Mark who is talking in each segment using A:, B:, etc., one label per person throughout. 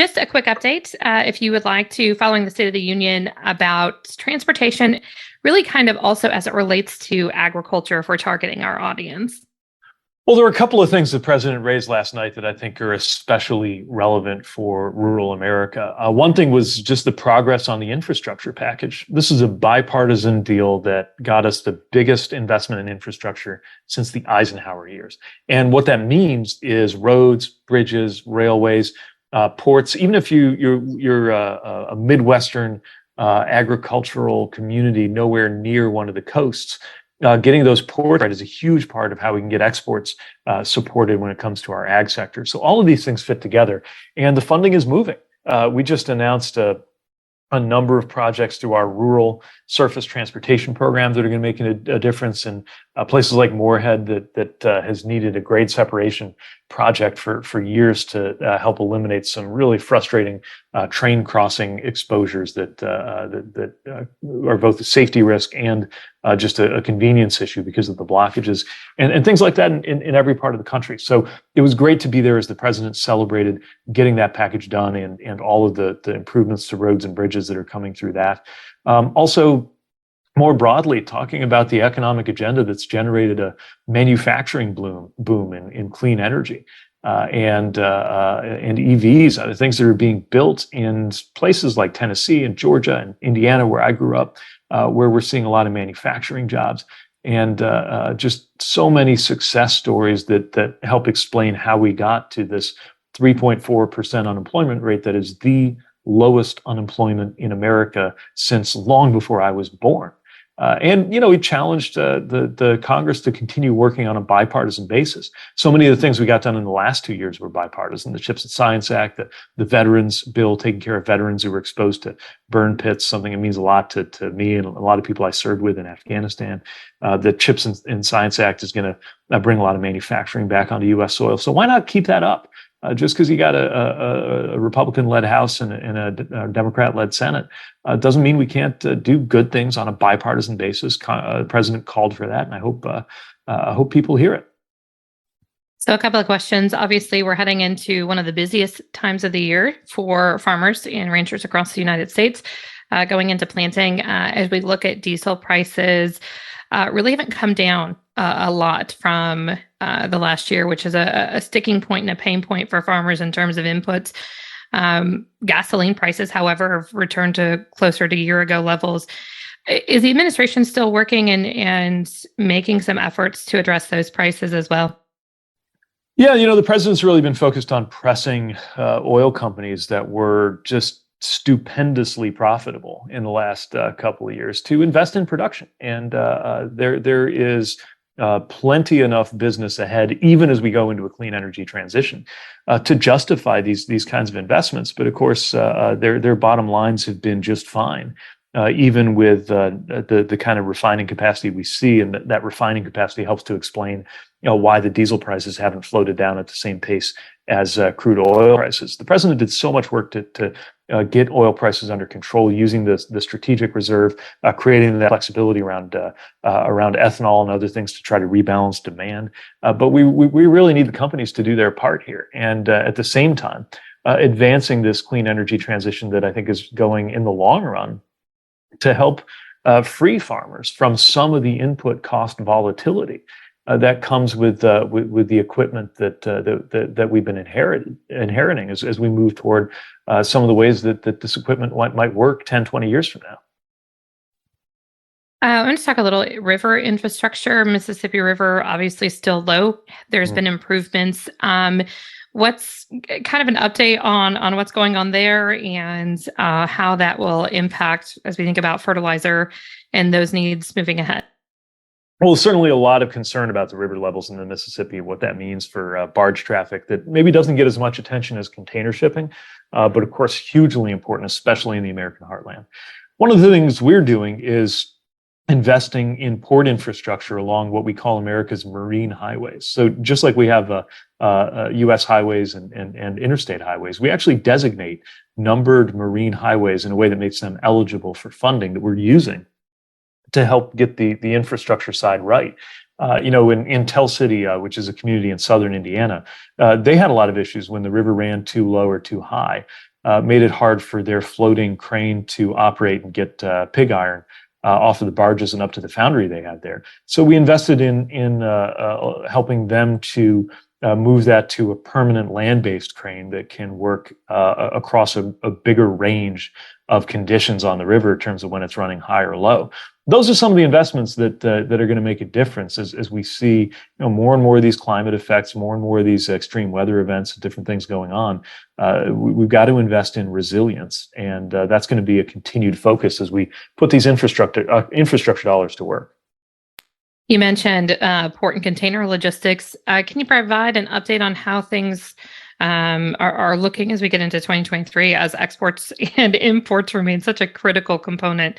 A: Just a quick update, if you would like to, following the State of the Union about transportation, really kind of also as it relates to agriculture if we're targeting our audience.
B: Well, there were a couple of things the president raised last night that I think are especially relevant for rural America. One thing was just the progress on the infrastructure package. This is a bipartisan deal that got us the biggest investment in infrastructure since the Eisenhower years. And what that means is roads, bridges, railways, ports. Even if you're a Midwestern agricultural community nowhere near one of the coasts, getting those ports right is a huge part of how we can get exports supported when it comes to our ag sector. So all of these things fit together, and the funding is moving. We just announced a number of projects through our rural surface transportation program that are going to make a difference in places like Moorhead that has needed a grade separation project for years to help eliminate some really frustrating train crossing exposures that are both a safety risk and just a convenience issue because of the blockages and things like that in every part of the country. So it was great to be there as the president celebrated getting that package done and all of the improvements to roads and bridges that are coming through that. Also, more broadly, talking about the economic agenda that's generated a manufacturing boom in clean energy and EVs, other things that are being built in places like Tennessee and Georgia and Indiana, where I grew up, where we're seeing a lot of manufacturing jobs and just so many success stories that help explain how we got to this 3.4% unemployment rate that is the lowest unemployment in America since long before I was born. We challenged the Congress to continue working on a bipartisan basis. So many of the things we got done in the last 2 years were bipartisan. The CHIPS and Science Act, the Veterans Bill, taking care of veterans who were exposed to burn pits, something that means a lot to me and a lot of people I served with in Afghanistan. The CHIPS and Science Act is going to bring a lot of manufacturing back onto U.S. soil. So why not keep that up? Just because you got a Republican-led House and a Democrat-led Senate doesn't mean we can't do good things on a bipartisan basis. The president called for that, and I hope people hear it.
A: So a couple of questions. Obviously, we're heading into one of the busiest times of the year for farmers and ranchers across the United States, going into planting. As we look at diesel prices, really haven't come down a lot from the last year, which is a sticking point and a pain point for farmers in terms of inputs. Gasoline prices, however, have returned to closer to year-ago levels. Is the administration still working and making some efforts to address those prices as well?
B: Yeah, the president's really been focused on pressing oil companies that were just stupendously profitable in the last couple of years to invest in production. And there is plenty enough business ahead, even as we go into a clean energy transition, to justify these kinds of investments. But of course, their bottom lines have been just fine, even with the kind of refining capacity we see, and that refining capacity helps to explain why the diesel prices haven't floated down at the same pace as crude oil prices. The president did so much work to get oil prices under control using the strategic reserve, creating that flexibility around ethanol and other things to try to rebalance demand. But we really need the companies to do their part here, and at the same time, advancing this clean energy transition that I think is going in the long run to help free farmers from some of the input cost volatility that comes with the equipment that we've been inheriting as we move toward some of the ways that this equipment might work 10, 20 years from now.
A: I want to talk a little river infrastructure. Mississippi River, obviously still low. There's been improvements. What's kind of an update on what's going on there and how that will impact as we think about fertilizer and those needs moving ahead?
B: Well, certainly a lot of concern about the river levels in the Mississippi, what that means for barge traffic that maybe doesn't get as much attention as container shipping, but of course, hugely important, especially in the American heartland. One of the things we're doing is investing in port infrastructure along what we call America's marine highways. So just like we have U.S. highways and interstate highways, we actually designate numbered marine highways in a way that makes them eligible for funding that we're using to help get the infrastructure side right. In Tell City, which is a community in southern Indiana, they had a lot of issues when the river ran too low or too high, made it hard for their floating crane to operate and get pig iron off of the barges and up to the foundry they had there. So we invested in helping them to move that to a permanent land-based crane that can work across a bigger range of conditions on the river in terms of when it's running high or low. Those are some of the investments that are going to make a difference as we see more and more of these climate effects, more and more of these extreme weather events, different things going on. We've got to invest in resilience, and that's going to be a continued focus as we put these infrastructure dollars to work.
A: You mentioned port and container logistics. Can you provide an update on how things are looking as we get into 2023 as exports and imports remain such a critical component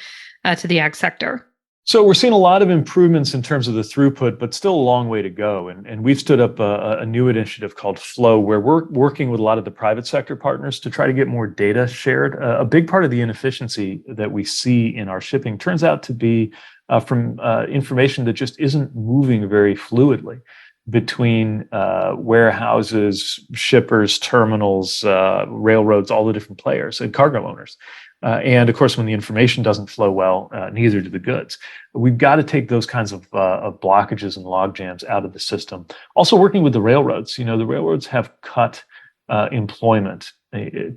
A: to the ag sector?
B: So we're seeing a lot of improvements in terms of the throughput, but still a long way to go. And we've stood up a new initiative called Flow, where we're working with a lot of the private sector partners to try to get more data shared. A big part of the inefficiency that we see in our shipping turns out to be from information that just isn't moving very fluidly between warehouses, shippers, terminals, railroads, all the different players, and cargo owners. And of course, when the information doesn't flow well, neither do the goods. We've got to take those kinds of blockages and log jams out of the system. Also, working with the railroads. The railroads have cut employment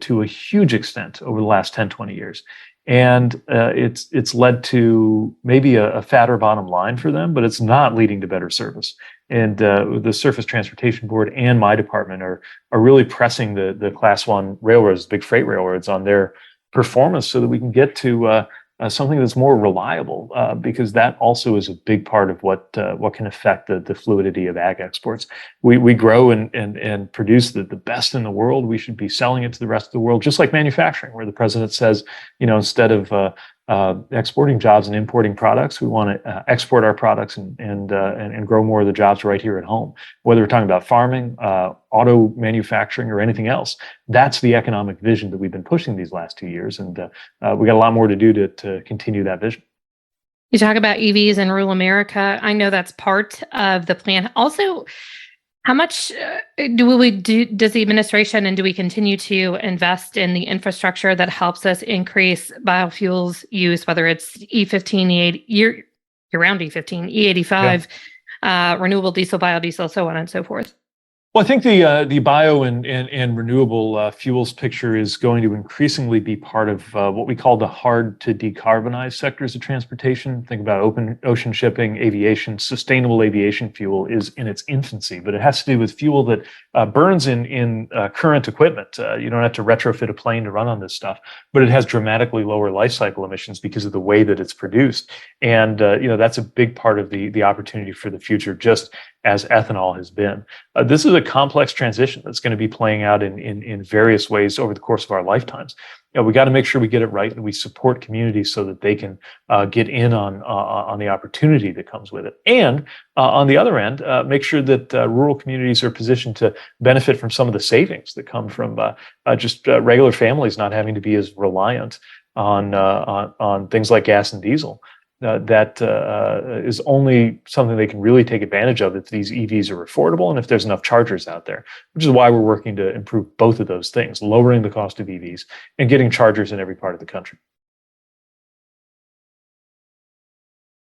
B: to a huge extent over the last 10, 20 years. And it's led to maybe a fatter bottom line for them, but it's not leading to better service. And the Surface Transportation Board and my department are really pressing the Class 1 railroads, big freight railroads, on their performance so that we can get to something that's more reliable, because that also is a big part of what can affect the fluidity of ag exports. We grow and produce the best in the world. We should be selling it to the rest of the world, just like manufacturing, where the president says, instead of exporting jobs and importing products, we want to export our products and grow more of the jobs right here at home. Whether we're talking about farming, auto manufacturing, or anything else, that's the economic vision that we've been pushing these last 2 years, and we got a lot more to do to continue that vision.
A: You talk about EVs in rural America. I know that's part of the plan. Also, how much does the administration and do we continue to invest in the infrastructure that helps us increase biofuels use, whether it's E15, year-round E15, E85, renewable diesel, biodiesel, so on and so forth?
B: Well, I think the bio and renewable fuels picture is going to increasingly be part of what we call the hard to decarbonize sectors of transportation. Think about open ocean shipping, aviation. Sustainable aviation fuel is in its infancy, but it has to do with fuel that burns in current equipment. You don't have to retrofit a plane to run on this stuff, but it has dramatically lower life cycle emissions because of the way that it's produced. And that's a big part of the opportunity for the future, just as ethanol has been. This is a complex transition that's going to be playing out in various ways over the course of our lifetimes. We got to make sure we get it right and we support communities so that they can get in on the opportunity that comes with it. And on the other end, make sure that rural communities are positioned to benefit from some of the savings that come from just regular families not having to be as reliant on things like gas and diesel. That is only something they can really take advantage of if these EVs are affordable and if there's enough chargers out there, which is why we're working to improve both of those things, lowering the cost of EVs and getting chargers in every part of the country.